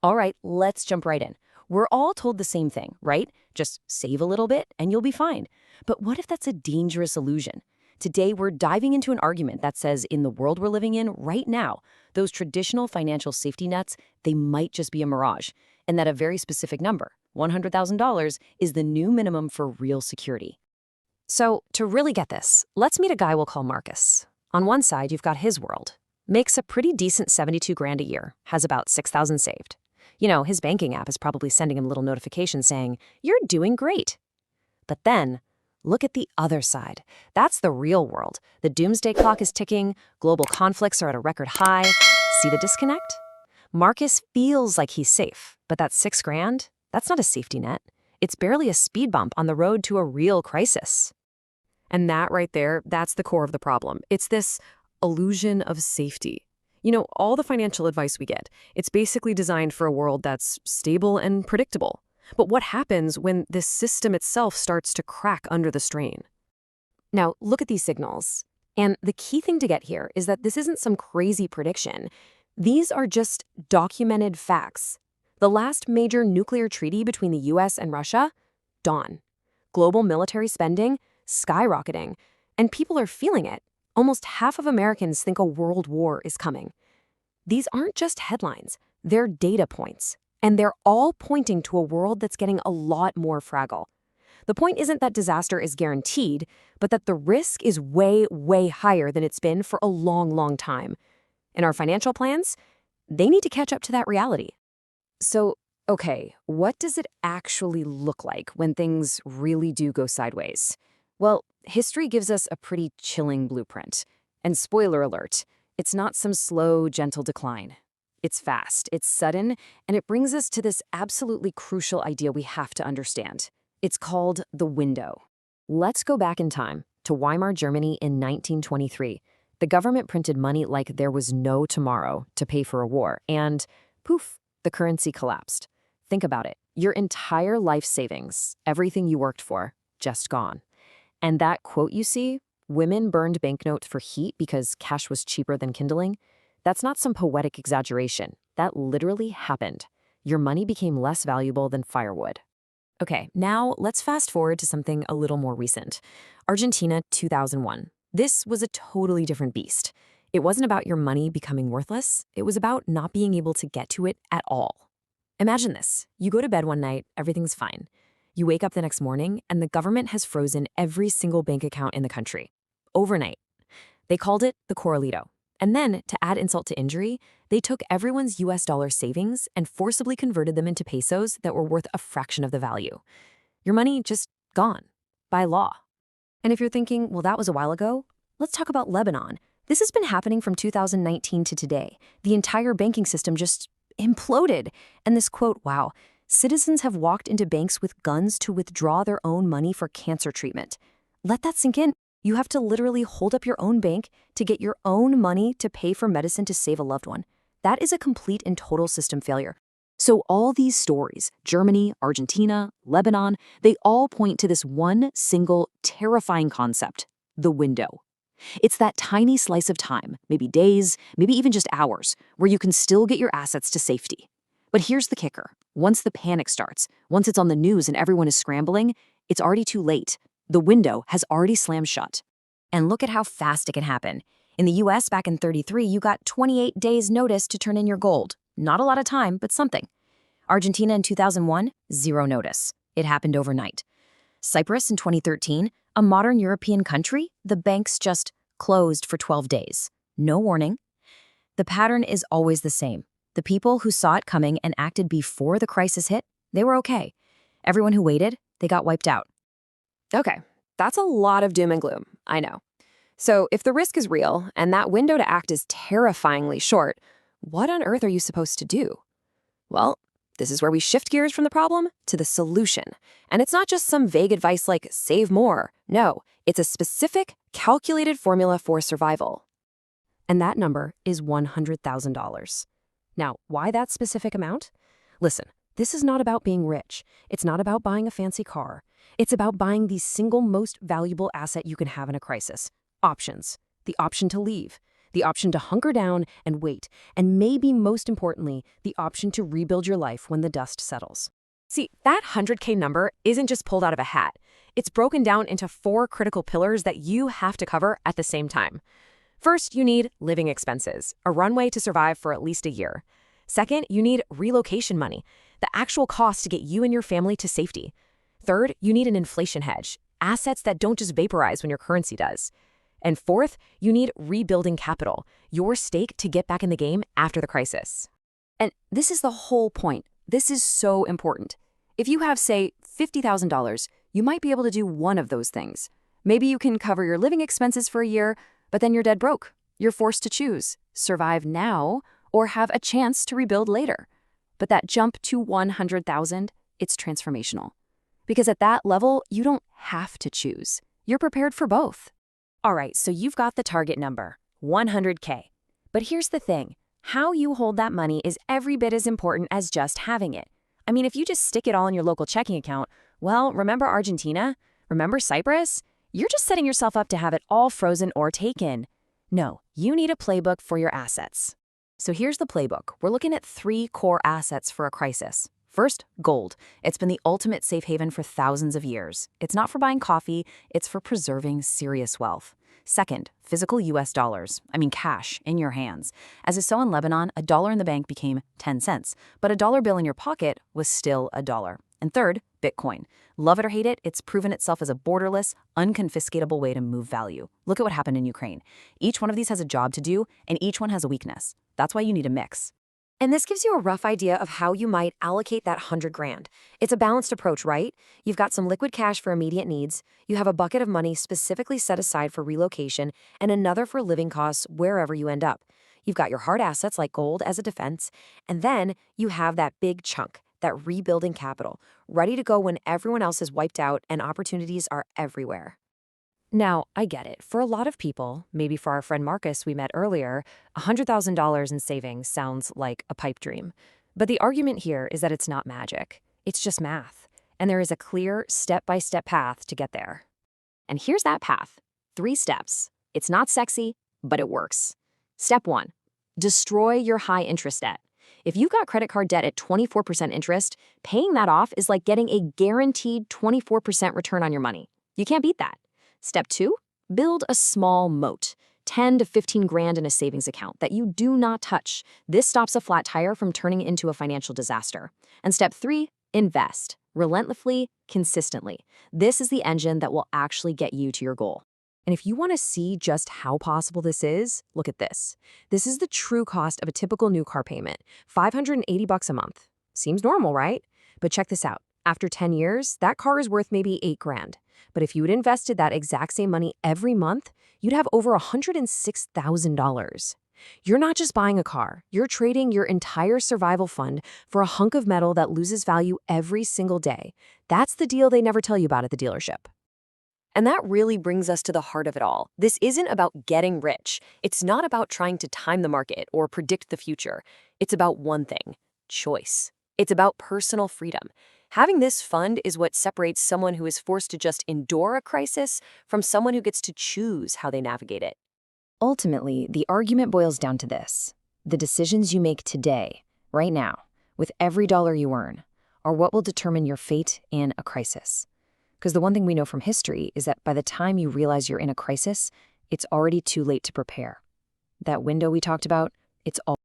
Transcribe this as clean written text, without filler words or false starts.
All right, let's jump right in. We're all told the same thing, right? Just save a little bit and you'll be fine. But what if that's a dangerous illusion? Today, we're diving into an argument that says in the world we're living in right now, those traditional financial safety nets, they might just be a mirage, and that a very specific number, $100,000, is the new minimum for real security. So, to really get this, let's meet a guy we'll call Marcus. On one side, you've got his world. Makes a pretty decent 72 grand a year, has about 6,000 saved. You know, his banking app is probably sending him a little notification saying, "You're doing great." But then, look at the other side. That's the real world. The doomsday clock is ticking, global conflicts are at a record high. See the disconnect? Marcus feels like he's safe, but that 6 grand, that's not a safety net. It's barely a speed bump on the road to a real crisis. And that right there, that's the core of the problem. It's this illusion of safety. You know, all the financial advice we get, it's basically designed for a world that's stable and predictable. But what happens when this system itself starts to crack under the strain? Now, look at these signals. And the key thing to get here is that this isn't some crazy prediction. These are just documented facts. The last major nuclear treaty between the US and Russia? Dawn. Global military spending? Skyrocketing. And people are feeling it. Almost half of Americans think a world war is coming. These aren't just headlines, they're data points. And they're all pointing to a world that's getting a lot more fragile. The point isn't that disaster is guaranteed, but that the risk is way, way higher than it's been for a long, long time. And our financial plans, they need to catch up to that reality. So, okay, what does it actually look like when things really do go sideways? Well, history gives us a pretty chilling blueprint. And spoiler alert, it's not some slow, gentle decline. It's fast, it's sudden, and it brings us to this absolutely crucial idea we have to understand. It's called the window. Let's go back in time to Weimar Germany in 1923. The government printed money like there was no tomorrow to pay for a war, and poof, the currency collapsed. Think about it. Your entire life savings, everything you worked for, just gone. And that quote you see, "Women burned banknotes for heat because cash was cheaper than kindling," that's not some poetic exaggeration. That literally happened. Your money became less valuable than firewood. Okay, now let's fast forward to something a little more recent. Argentina, 2001. This was a totally different beast. It wasn't about your money becoming worthless. It was about not being able to get to it at all. Imagine this. You go to bed one night, everything's fine. You wake up the next morning, and the government has frozen every single bank account in the country. Overnight. They called it the Corralito. And then, to add insult to injury, they took everyone's US dollar savings and forcibly converted them into pesos that were worth a fraction of the value. Your money just gone. By law. And if you're thinking, well, that was a while ago, let's talk about Lebanon. This has been happening from 2019 to today. The entire banking system just imploded. And this quote, wow, citizens have walked into banks with guns to withdraw their own money for cancer treatment. Let that sink in. You have to literally hold up your own bank to get your own money to pay for medicine to save a loved one. That is a complete and total system failure. So all these stories, Germany, Argentina, Lebanon, they all point to this one single terrifying concept, the window. It's that tiny slice of time, maybe days, maybe even just hours, where you can still get your assets to safety. But here's the kicker. Once the panic starts, once it's on the news and everyone is scrambling, it's already too late. The window has already slammed shut. And look at how fast it can happen. In the US back in 33, you got 28 days notice to turn in your gold. Not a lot of time, but something. Argentina in 2001, 0 notice. It happened overnight. Cyprus in 2013, a modern European country, the banks just closed for 12 days. No warning. The pattern is always the same. The people who saw it coming and acted before the crisis hit, they were okay. Everyone who waited, they got wiped out. Okay, that's a lot of doom and gloom, I know. So if the risk is real and that window to act is terrifyingly short, what on earth are you supposed to do? Well, this is where we shift gears from the problem to the solution. And it's not just some vague advice like save more. No, it's a specific, calculated formula for survival. And that number is $100,000. Now, why that specific amount? Listen, this is not about being rich. It's not about buying a fancy car. It's about buying the single most valuable asset you can have in a crisis. Options. The option to leave. the option to hunker down and wait, and maybe most importantly, the option to rebuild your life when the dust settles. See, that 100K number isn't just pulled out of a hat. It's broken down into 4 critical pillars that you have to cover at the same time. First, you need living expenses, a runway to survive for at least a year. Second, you need relocation money, the actual cost to get you and your family to safety. Third, you need an inflation hedge, assets that don't just vaporize when your currency does. And fourth, you need rebuilding capital, your stake to get back in the game after the crisis. And this is the whole point. This is so important. If you have, say, $50,000, you might be able to do one of those things. Maybe you can cover your living expenses for a year, but then you're dead broke. You're forced to choose, survive now or have a chance to rebuild later. But that jump to 100,000, it's transformational. Because at that level, you don't have to choose. You're prepared for both. All right, so you've got the target number, 100K. But here's the thing. How you hold that money is every bit as important as just having it. I mean, if you just stick it all in your local checking account, well, remember Argentina? Remember Cyprus? You're just setting yourself up to have it all frozen or taken. No, you need a playbook for your assets. So here's the playbook. We're looking at 3 core assets for a crisis. First, gold. It's been the ultimate safe haven for thousands of years. It's not for buying coffee, it's for preserving serious wealth. Second, physical US dollars. I mean cash, in your hands. As is so in Lebanon, a dollar in the bank became 10 cents, but a dollar bill in your pocket was still a dollar. And third, Bitcoin. Love it or hate it, it's proven itself as a borderless, unconfiscatable way to move value. Look at what happened in Ukraine. Each one of these has a job to do, and each one has a weakness. That's why you need a mix. And this gives you a rough idea of how you might allocate that 100 grand. It's a balanced approach, right? You've got some liquid cash for immediate needs, you have a bucket of money specifically set aside for relocation, and another for living costs wherever you end up. You've got your hard assets like gold as a defense, and then you have that big chunk, that rebuilding capital, ready to go when everyone else is wiped out and opportunities are everywhere. Now, I get it. For a lot of people, maybe for our friend Marcus we met earlier, $100,000 in savings sounds like a pipe dream. But the argument here is that it's not magic. It's just math. And there is a clear, step-by-step path to get there. And here's that path. 3 steps. It's not sexy, but it works. Step 1. Destroy your high-interest debt. If you've got credit card debt at 24% interest, paying that off is like getting a guaranteed 24% return on your money. You can't beat that. Step 2, build a small moat, 10 to 15 grand in a savings account that you do not touch. This stops a flat tire from turning into a financial disaster. And step 3, invest, relentlessly, consistently. This is the engine that will actually get you to your goal. And if you want to see just how possible this is, look at this. This is the true cost of a typical new car payment, $580 a month. Seems normal, right? But check this out. After 10 years, that car is worth maybe 8 grand. But if you had invested that exact same money every month, you'd have over $106,000. You're not just buying a car, you're trading your entire survival fund for a hunk of metal that loses value every single day. That's the deal they never tell you about at the dealership. And that really brings us to the heart of it all. This isn't about getting rich. It's not about trying to time the market or predict the future. It's about one thing, choice. It's about personal freedom. Having this fund is what separates someone who is forced to just endure a crisis from someone who gets to choose how they navigate it. Ultimately, the argument boils down to this. The decisions you make today, right now, with every dollar you earn, are what will determine your fate in a crisis. Because the one thing we know from history is that by the time you realize you're in a crisis, it's already too late to prepare. That window we talked about, it's all